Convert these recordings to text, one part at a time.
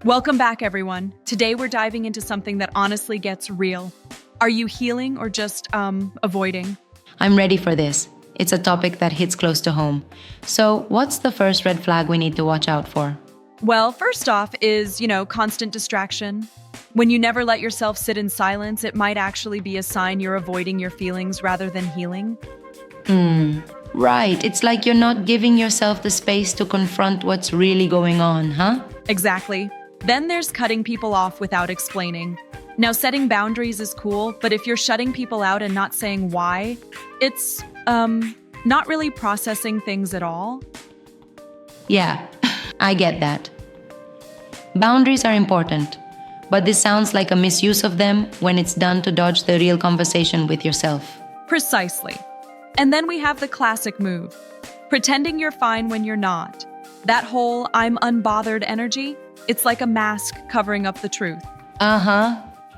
Welcome back, everyone. Today we're diving into something that honestly gets real. Are you healing or just, avoiding? I'm ready for this. It's a topic that hits close to home. So, what's the first red flag we need to watch out for? Well, first off is, constant distraction. When you never let yourself sit in silence, it might actually be a sign you're avoiding your feelings rather than healing. Right, it's like you're not giving yourself the space to confront what's really going on, huh? Exactly. Then there's cutting people off without explaining. Now, setting boundaries is cool, but if you're shutting people out and not saying why, it's, not really processing things at all. Yeah, I get that. Boundaries are important, but this sounds like a misuse of them when it's done to dodge the real conversation with yourself. Precisely. And then we have the classic move, pretending you're fine when you're not. That whole I'm unbothered energy, it's like a mask covering up the truth.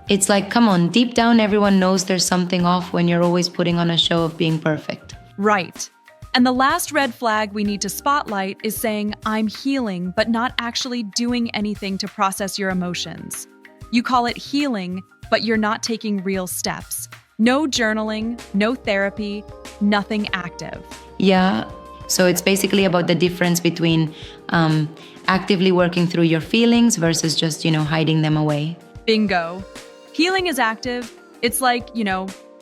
It's like, come on, deep down everyone knows there's something off when you're always putting on a show of being perfect. Right. And the last red flag we need to spotlight is saying I'm healing, but not actually doing anything to process your emotions. You call it healing, but you're not taking real steps. No journaling, no therapy, nothing active. Yeah, so it's basically about the difference between actively working through your feelings versus just, hiding them away. Bingo. Healing is active. It's like,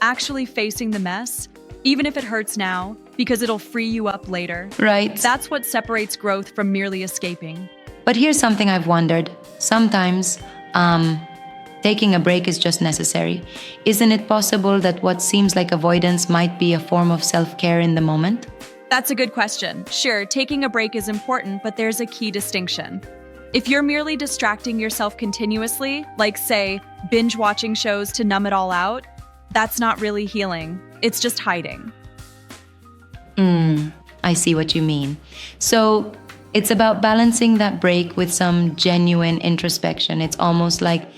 actually facing the mess, even if it hurts now, because it'll free you up later. Right. That's what separates growth from merely escaping. But here's something I've wondered. Sometimes, taking a break is just necessary. Isn't it possible that what seems like avoidance might be a form of self-care in the moment? That's a good question. Sure, taking a break is important, but there's a key distinction. If you're merely distracting yourself continuously, like, say, binge-watching shows to numb it all out, that's not really healing. It's just hiding. I see what you mean. So it's about balancing that break with some genuine introspection. It's almost like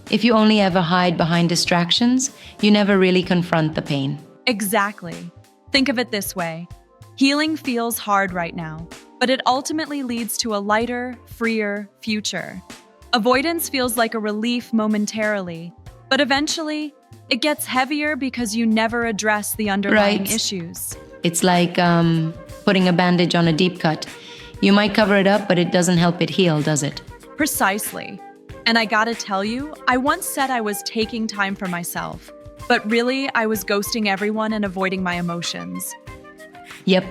if you only ever hide behind distractions, you never really confront the pain. Exactly. Think of it this way. Healing feels hard right now, but it ultimately leads to a lighter, freer future. Avoidance feels like a relief momentarily, but eventually, it gets heavier because you never address the underlying issues. It's like putting a bandage on a deep cut. You might cover it up, but it doesn't help it heal, does it? Precisely. And I gotta tell you, I once said I was taking time for myself, but really I was ghosting everyone and avoiding my emotions. Yep.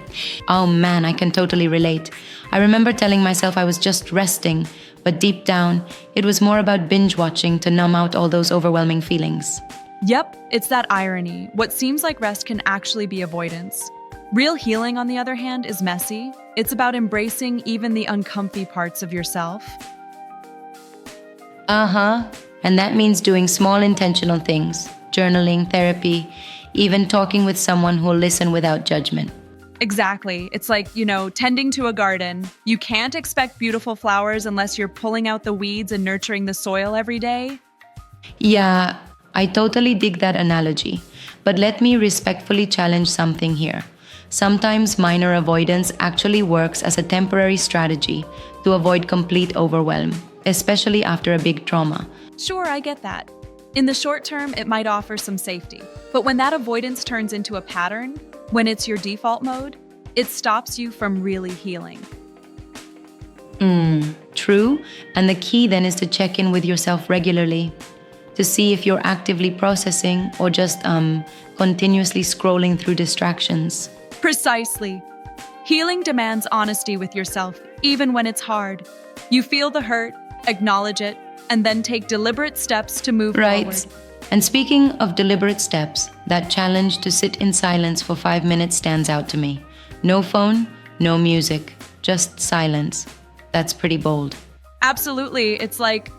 Oh man, I can totally relate. I remember telling myself I was just resting, but deep down, it was more about binge watching to numb out all those overwhelming feelings. Yep, it's that irony. What seems like rest can actually be avoidance. Real healing, on the other hand, is messy. It's about embracing even the uncomfy parts of yourself. And that means doing small intentional things, journaling, therapy, even talking with someone who'll listen without judgment. Exactly. It's like, tending to a garden. You can't expect beautiful flowers unless you're pulling out the weeds and nurturing the soil every day. Yeah, I totally dig that analogy. But let me respectfully challenge something here. Sometimes minor avoidance actually works as a temporary strategy to avoid complete overwhelm, especially after a big trauma. Sure, I get that. In the short term, it might offer some safety. But when that avoidance turns into a pattern, when it's your default mode, it stops you from really healing. True. And the key then is to check in with yourself regularly to see if you're actively processing or just continuously scrolling through distractions. Precisely. Healing demands honesty with yourself, even when it's hard. You feel the hurt, acknowledge it, and then take deliberate steps to move forward. And speaking of deliberate steps, that challenge to sit in silence for 5 minutes stands out to me. No phone, no music, just silence. That's pretty bold. Absolutely. It's like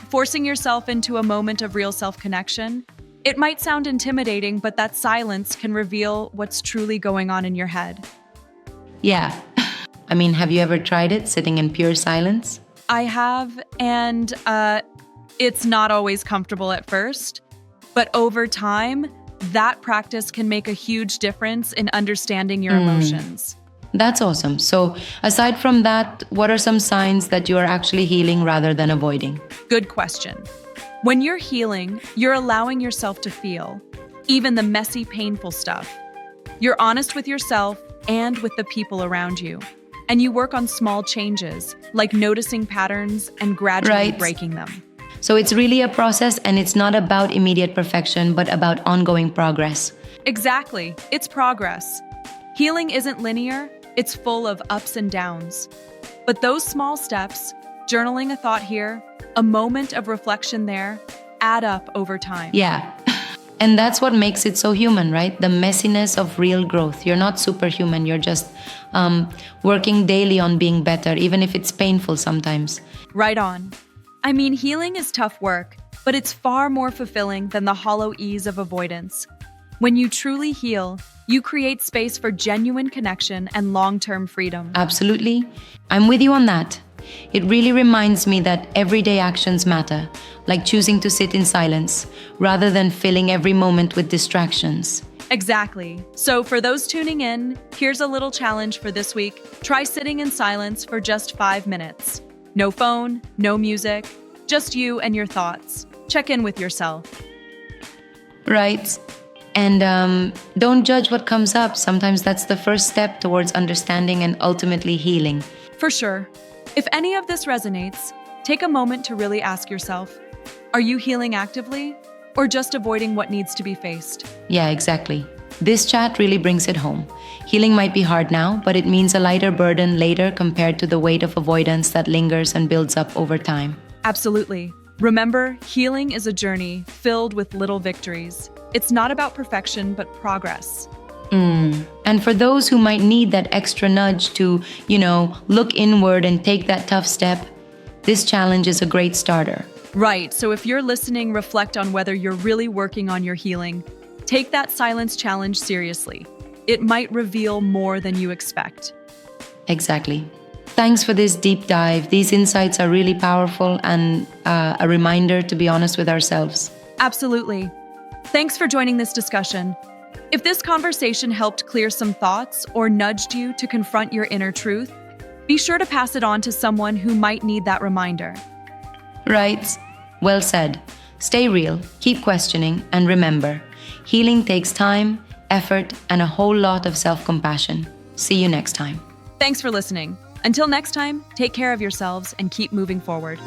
forcing yourself into a moment of real self-connection. It might sound intimidating, but that silence can reveal what's truly going on in your head. Yeah. I mean, have you ever tried it, sitting in pure silence? I have, and it's not always comfortable at first, but over time, that practice can make a huge difference in understanding your emotions. That's awesome. So, aside from that, what are some signs that you are actually healing rather than avoiding? Good question. When you're healing, you're allowing yourself to feel, even the messy, painful stuff. You're honest with yourself and with the people around you. And you work on small changes, like noticing patterns and gradually breaking them. So it's really a process, and it's not about immediate perfection, but about ongoing progress. Exactly. It's progress. Healing isn't linear, it's full of ups and downs. But those small steps, journaling a thought here, a moment of reflection there, add up over time. Yeah. And that's what makes it so human, right? The messiness of real growth. You're not superhuman. You're just working daily on being better, even if it's painful sometimes. Right on. I mean, healing is tough work, but it's far more fulfilling than the hollow ease of avoidance. When you truly heal, you create space for genuine connection and long-term freedom. Absolutely. I'm with you on that. It really reminds me that everyday actions matter, like choosing to sit in silence, rather than filling every moment with distractions. Exactly. So for those tuning in, here's a little challenge for this week. Try sitting in silence for just 5 minutes. No phone, no music, just you and your thoughts. Check in with yourself. Right. And don't judge what comes up. Sometimes that's the first step towards understanding and ultimately healing. For sure. If any of this resonates, take a moment to really ask yourself, are you healing actively or just avoiding what needs to be faced? Yeah, exactly. This chat really brings it home. Healing might be hard now, but it means a lighter burden later compared to the weight of avoidance that lingers and builds up over time. Absolutely. Remember, healing is a journey filled with little victories. It's not about perfection, but progress. And for those who might need that extra nudge to, look inward and take that tough step, this challenge is a great starter. Right, so if you're listening, reflect on whether you're really working on your healing. Take that silence challenge seriously. It might reveal more than you expect. Exactly. Thanks for this deep dive. These insights are really powerful and a reminder to be honest with ourselves. Absolutely. Thanks for joining this discussion. If this conversation helped clear some thoughts or nudged you to confront your inner truth, be sure to pass it on to someone who might need that reminder. Right. Well said. Stay real, keep questioning, and remember, healing takes time, effort, and a whole lot of self-compassion. See you next time. Thanks for listening. Until next time, take care of yourselves and keep moving forward.